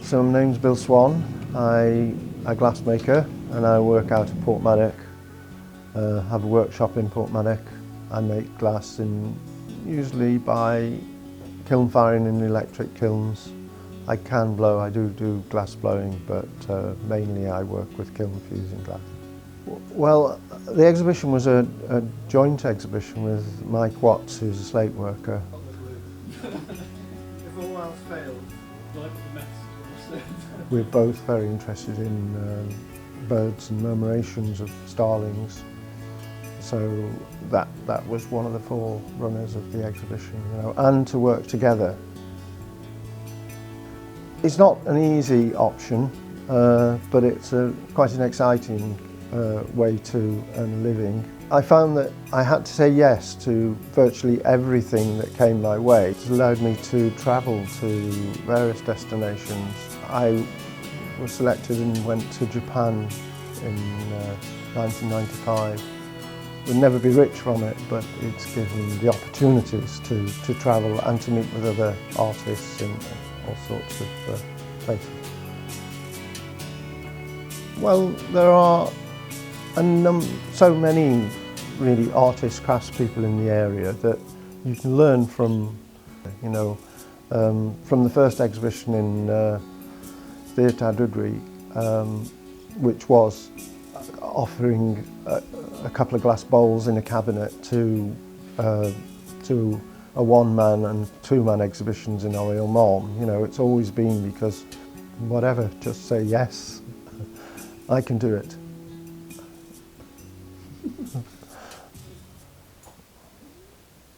So my name's Bill Swann. I'm a glassmaker and I work out of Portmarnock. Have a workshop in Portmarnock. I make glass usually by kiln firing in electric kilns. I can blow, I do glass blowing, but mainly I work with kiln fusing glass. Well, the exhibition was a joint exhibition with Meic Watts, who's a slate worker. If all else failed, like the mess. We're both very interested in birds and murmurations of starlings. So that was one of the forerunners of the exhibition, and to work together. It's not an easy option, but it's quite an exciting way to earn a living. I found that I had to say yes to virtually everything that came my way. It allowed me to travel to various destinations. I was selected and went to Japan in 1995. We'll never be rich from it, but it's given the opportunities to travel and to meet with other artists in all sorts of places. Well, there are so many really artists, craftspeople in the area that you can learn from. From the first exhibition in Theatr Dudri, which was offering a couple of glass bowls in a cabinet to a one-man and two-man exhibitions in Oriel Mon. It's always been because whatever, just say yes, I can do it.